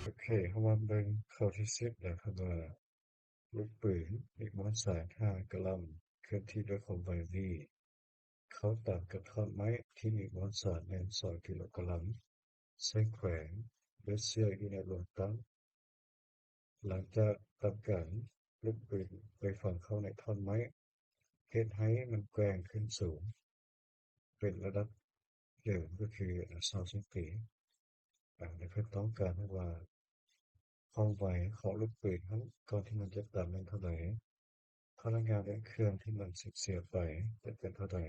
โอเคเข้ามาเบิ่งข้อที่10แล้วครับว่าลูกปืนมีมวลสาร5กะลัมเคลื่อนที่ด้วยความไว v เขาต่างกับท่อนไม้ที่มีมวลสารแน่น2กิโลกรัมใช้แขวนด้วยเชือกอยู่ในโลตัสหลังจากทำการลูกปืนไปฝังเข้าในท่อนไม้เฮ็ดให้มันแกว่งขึ้นสูงเป็นระดับเดิมก็คือ20ปีและเพื่อต้องการว่าความไวของลูกปืนนั้นก่อนที่มันจะตัดนั้นเท่าไหร่พลังงานแรงเครื่องที่มันสูญเสียไปจะเป็นเท่าไหร่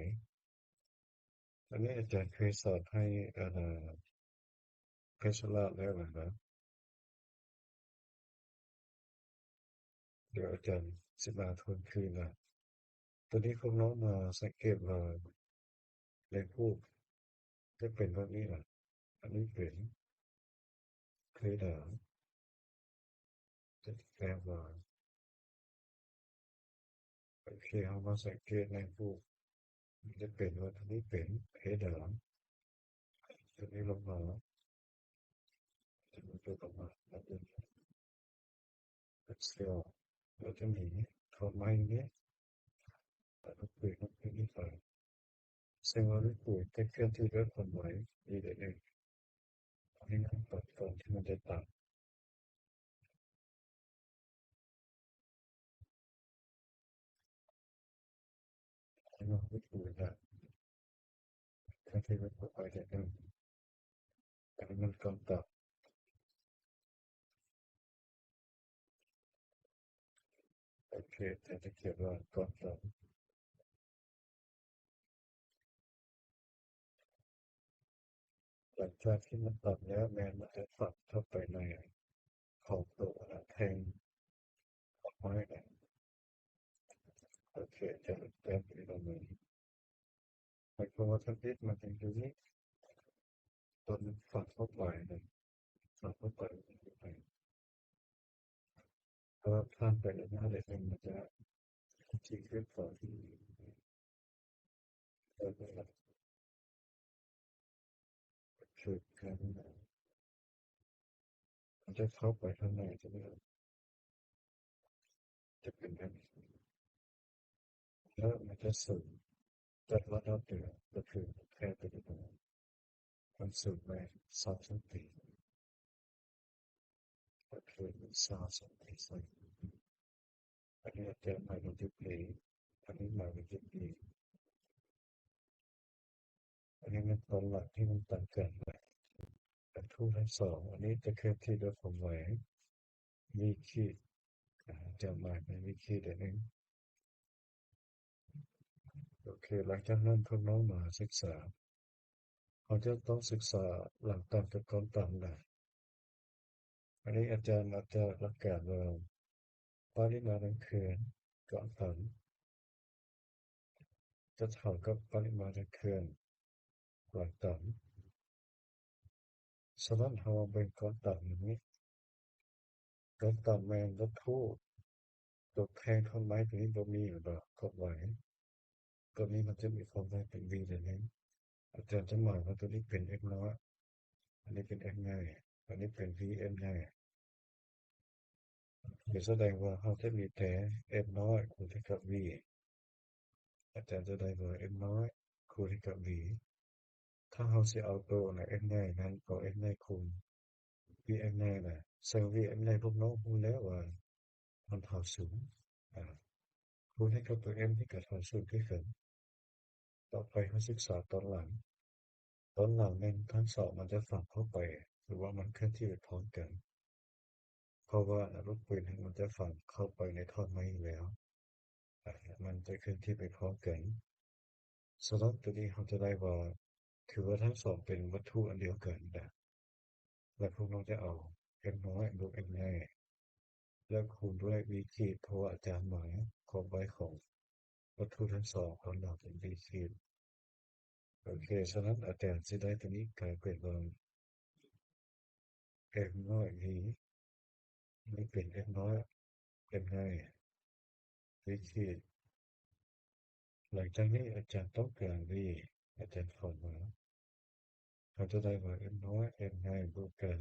อันนี้อาจารย์เคยสอนให้เพชรลาดแล้วนะครับเดี๋ยวอาจารย์สิมาทวนคืนนะตอนนี้พวกน้องมาสังเกตว่าเลขคู่จะเป็นแบบนี้นะอันนี้เป็นเคยด่าจะแปลว่าโอเคเอามาสังเกตในคู่จะเป็นว่าอันนี้เป็นเพดานตัวนี้ลงมาจะมีตัวลงมาแล้วเป็นเซลล์แล้วจะมีทอไม้นี้แต่ลูกปืนลูกปืนนี่ไปซึ่งว่าลูกปืนจะเคลื่อนที่ด้วยความไวดีเด่นอันนี้คือปัจจัยที่มันจะต่างที่ว่าลูกปืนนะเคลื่อนที่ด้วยความไวเด่นอันนี้มันก่อนต่างโอเคแต่จะเขียนว่าก่อนต่างหลังจากที่มันตัดแล้วแมนมันจะฝังเข้าไปในของตัวแทงออกไม้เนี่ยโอเคจะแต้มที่เรามีหมายความว่าทั้งทิศมันเป็นตรงนี้ต้นฝังเข้าไปเลยฝังเข้าไปเพราะท่านไปแล้วหน้าเด็กมันจะที่ขึ้นต่อที่เราคือการมันจะเข้าไปข้างในจะไม่จะเป็นแบบแล้วมันจะสูงแต่ระดับเหนือก็คือแค่ตัวนี้มันสูงไป30 ปีก็คือ30 ปีใส่อันนี้จะหมายถึงที่ปีอันนี้หมายถึงที่ปีอันนี้มันตอนหลังที่มันต่างกันแต่ทู่ทั้งสองอันนี้จะเคลื่อนที่ด้วยความไวมีขีดจะหมายในวิคีเดี๋ยวนึงโอเคหลังจากนั้นพวกน้องมาศึกษาเขาจะต้องศึกษาหลังตามกับก่อนตามนะอันนี้อาจารย์อาจจะหลักการว่าปริมาณน้ำเขื่อนก่อนต่ำจะเท่ากับปริมาณน้ำเขื่อนหลังต่ำฉะนั้นเราเป็นก่อนต่ำอย่างนี้ก่อนต่ำแมนวัตถุตัวแทงท่อนไม้ตัวนี้บ่มีหรือเปล่ากดไว้ตัวนี้มันจะมีความได้เป็น v เดี๋ยวนี้อาจารย์จะหมายว่าตัวนี้เป็น x น้อยอันนี้เป็น x ง่ายอันนี้เป็น vm ง่ายหรือแสดงว่าเขาจะมีแต่ m น้อยคูณเท่ากับ v อาจารย์จะได้ว่า m น้อยคูณเท่ากับ v ถ้าเราจะเอาตัวใน x ง่ายนั้นก็ x ง่ายคูณ vm ง่ายนะซึ่ง vm ง่ายพวกน้องรู้แล้วว่ามันเท่าศูนย์คูณให้กับตัว m ที่เกิดเท่าศูนย์ที่เกิดต่อไปเขาศึกษาตอนหลังนั้นทั้งสองมันจะฝังเข้าไปหรือว่ามันเคลื่อนที่ไปพร้อมกันเพราะว่าลูกปืนมันจะฝังเข้าไปในท่อนไม้อยู่แล้วมันจะเคลื่อนที่ไปพร้อมกันสำหรับตัวนี้เขาจะได้ว่าคือว่าทั้งสองเป็นวัตถุอันเดียวกันนะและพวกเราจะเอา m น้อยบวก m ง่ายแล้วคูณด้วย v ขีดเพราะว่าอาจารย์หมายความไว้ของวัตถุทั้งสองของเราเป็น v ขีดโอเคฉะนั้นอาจารย์จะได้ตัวนี้กลายเป็นว่า m น้อย v นี่เป็น m น้อย m ง่าย v ขีดหลังจากนี้อาจารย์ต้องการ v อาจารย์ขอมาเขาจะได้ว่า m น้อย m ง่ายบวกกัน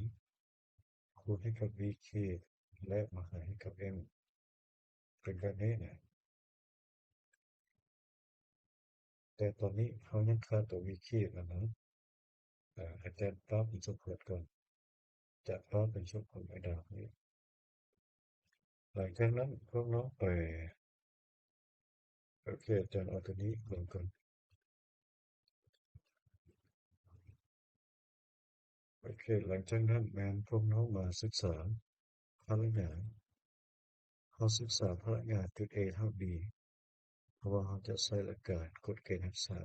คูณให้กับ v ขีดและมาหารให้กับ m เป็นแบบนี้นะแต่ตอนนี้เขายังขาดตัว v ขีดนะอาจารย์ป้าเป็นสมผลก่อนจะป้าเป็นสมผลไม่ได้นี้หลังจากนั้นพวกน้องไปโอเคอาจารย์เอาตัวนี้ลงก่อนโอเคหลังจากนั้นแมนพวกน้องมาศึกษาพลังงานเขาศึกษาพลังงานจุด A เท่า B เพราะว่าเขาจะใช้หลักการกฎเกณฑ์รักษา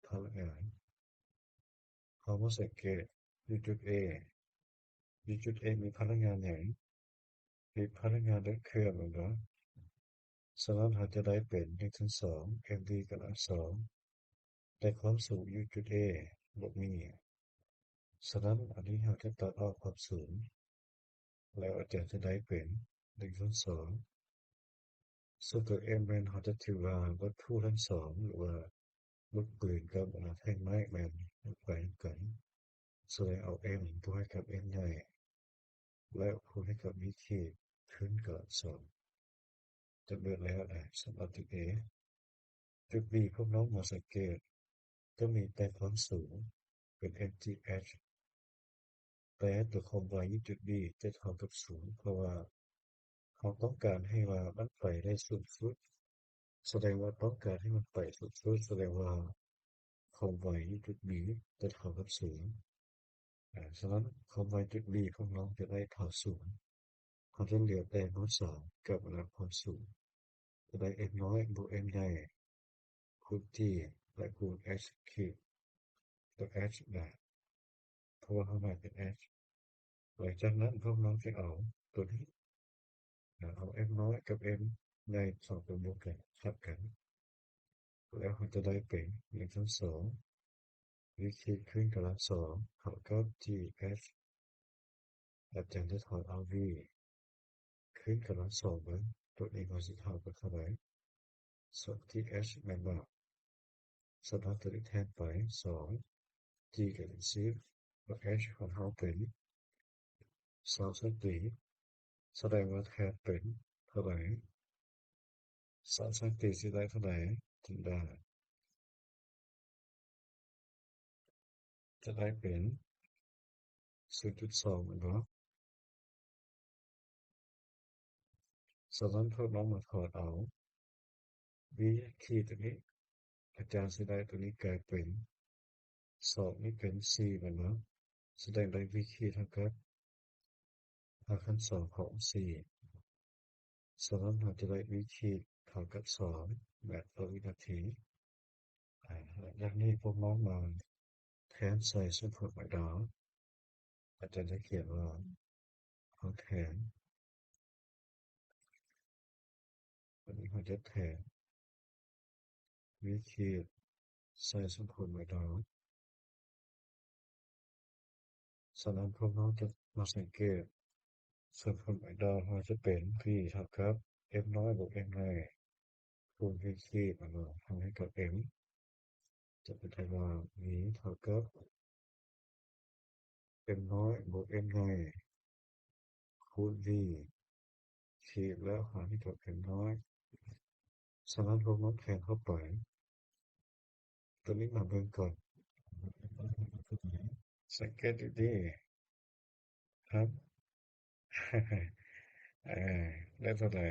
พลังงานเขามาสังเกตที่จุด A ที่จุด A มีพลังงานอย่างมีพลังงานเดินเครื่องเหมือนกันฉะนั้นเขาจะได้เป็น1/2 mv กำลังสองแต่ความสูงอยู่จุด A บวกมีฉะนั้นอันนี้เราจะตัดออกความสูงแล้วอาจารย์จะได้เป็น1/2ส่วนตัว m แมนเขาจะถือว่าวัตถุทั้งสองหรือว่าลูกปืนกับแท่งไม้แมนไปกันแสดงเอา m บวกให้กับ n ใหญ่และคูณให้กับ v ขีดขึ้นกับ2จะเบิดแล้วนะสำหรับจุด A จุด B พวกน้องมาสังเกตก็มีแต่ความสูงเป็น mgh แต่ตัวความไวที่จุด B จะเท่ากับ0เพราะว่าเขาต้องการให้ว่ามันไปได้สูงสุดแสดงว่าต้องการให้มันไปสูงสุดแสดงว่าความไวที่จุด B จะเท่ากับ0ฉะนั้นความไวจุด B พวกน้องจะได้เท่า0เขาจะเหลือแต่โน้ต3กับระดับความสูงจะได้ m น้อยบวก m ใหญ่คูณ t และคูณ h ขีดตัว h นะเพราะว่าข้างในเป็น h หลังจากนั้นพวกน้องจะเอาตัวนี้เอา m น้อยกับ m ใหญ่สองตัวบวกกันทับกันแล้วมันจะได้เป็น1/2วิธีขึ้นกำลังสองเท่ากับ gh อาจารย์จะถอดเอา v ขึ้นกำลังสองไว้ตัวนี้มันจะเท่ากับเท่าไหร่ส่วน th แมนบอกสำหรับตัวนี้แทนไป2 g กับ10แล้ว h ของเราเป็น2ส่วน4แสดงว่าแทนเป็นเท่าไหร่2ส่วน4จะได้เท่าไหร่ถึงได้จะได้เป็น0.2เหมือนกันสำหรับพวกน้องมาถอดเอา v ขีดตัวนี้อาจารย์จะได้ตัวนี้กลายเป็น2นี่เป็น4เหมือนกันแสดงได้ v ขีดเท่ากับ5ขั้น2ของ4สำหรับเราจะได้ v ขีดเท่ากับ2แบบต่อวินาทีจากนี้พวกน้องมาแทนใส่สมผลหมายดาวอาจารย์จะเขียนว่าเขาแทนวันนี้เขาจะแทน v ขีดใส่สมผลหมายดาวฉะนั้นพวกน้องจะมาสังเกตสมผลหมายดาวเขาจะเป็น v เท่ากับ m น้อยบวก m น้อยคูณ v ขีดมาทำให้กับ m จะเป็นไทว่า v เท่ากับ m น้อยบวก m น้อยคูณ v ขีดแล้วหารให้กับ m น้อยฉะนั้นพวกน้องแทนเข้าไปตัวนี้มาเบิ่งก่อนสังเกตดูดีครับ เอได้เท่าไหร่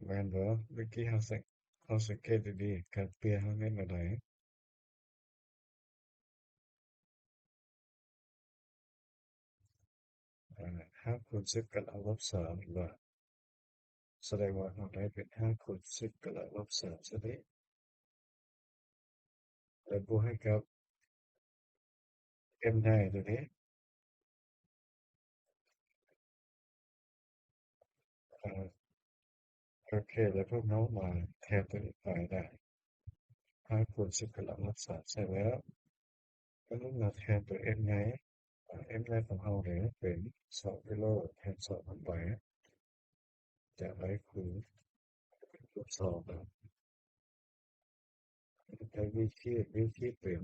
แม่นบ่เมื่อกี้เราสังเกตดูดีการเปลี่ยนเขาเน้นอะไร5คูณ10กำลังลบ3หรือว่าแสดงว่าเราได้เป็น5คูณ10กำลังลบ3ใช่ไหมแล้วบวกให้กับ m ได้ตัวนี้อ่าโอเคแล้วพวกน้องมาแทนตัวนี้ไปได้5คูณ10กำลังลบ3ใช่แล้วก็ต้องมาแทนตัว m ไงm แรกของเราเนี่ยเป็น2กิโลแทน2ลงไปจะได้คูณลบ2นะ ใช้วิธีเปลี่ยน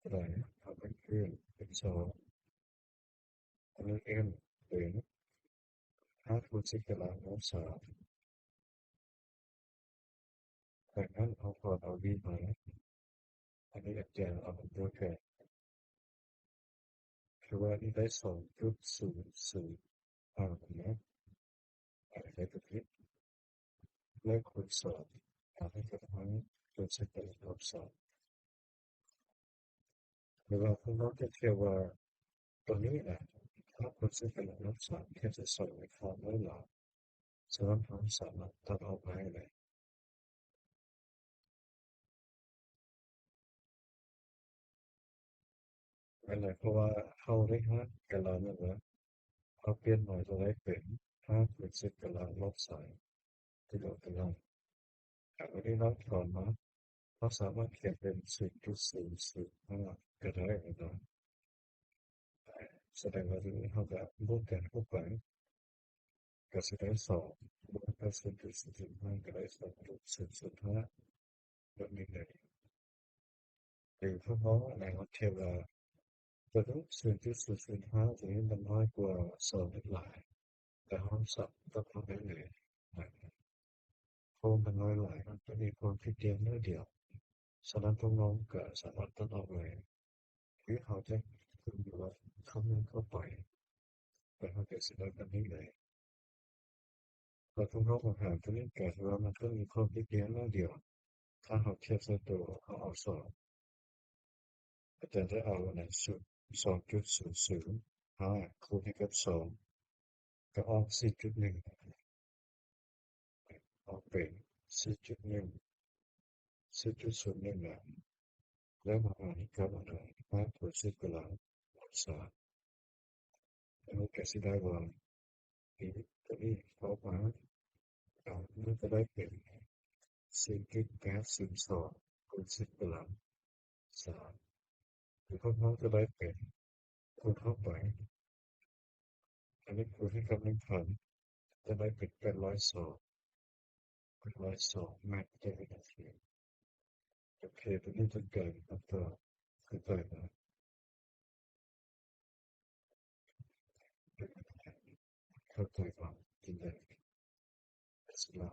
อะไรทำให้เคลื่อน 2อันนี้ m เป็น5คูณ10กำลังลบ3จากนั้นเอาพอร์ตเอา v มาอันนี้อาจารย์เอาเป็นตัวแทนคือว่านี่ได้2.005นะอะไรได้ตัวนี้เลขคูณ2ให้กับทั้งคูณ10กำลังลบ2เวลาพวกเราจะเทียบว่าตัวนี้นะถ้าคูณ10กำลังลบ3แค่จะส่งในฟอร์มไม่หรอกฉะนั้นเราสามารถตัดออกมาให้เลยอันไหนเพราะว่าเขาได้5กำลังนั่นแหละเขาเปลี่ยนหน่อยจะได้เป็น5คูณ10กำลังลบ3ที่เรากำลังอันนี้นับก่อนนะเราสามารถเขียนเป็น0.005ก็ได้นะครับแสดงว่าตรงนี้เขาจะบวกกันเข้าไปก็จะได้2บวกกับ0.005ก็ได้2.005แบบนี้เลยหรือเพราะในวัดเทวาตัวนี้0.005ตรงนี้มันน้อยกว่า2นิดหลายแต่ห้องสับต้องทำได้เลยโค้งมันน้อยหลายมันจะมีความคิดเดียวน้อยเดียวฉะนั้นพวกน้องก็สามารถตัดออกเลยหรือเขาจะขึ้นอยู่ว่าคำนึงเข้าไปแต่เขาจะแสดงแบบนี้เลยพอพวกน้องมาหาตัวนี้เกิดว่ามันก็มีความคิดเดียวน้อยเดียวถ้าเขาเทียบใส่ตัวเขาเอาสองอาจารย์จะเอาในสุด2.005คูณให้กับ2ก็ออก4.1ออกเป็น4.1 4.01นะแล้วมาอ่านอีกครับอะไร5 กำลังลบ3แล้วก็สิได้ว่านี้ตัวนี้เข้ามามันจะได้เป็น4.802คูณ10กำลัง3หรือพร้อมๆจะได้เป็นคูณเข้าไปอันนี้คูณให้กับ1,000จะได้เป็น802802แม็กจะเป็นนาทีโอเคตัวนี้จะเกิดครับตัวคือเกิดนะเข้าใจก่อนกินได้สลา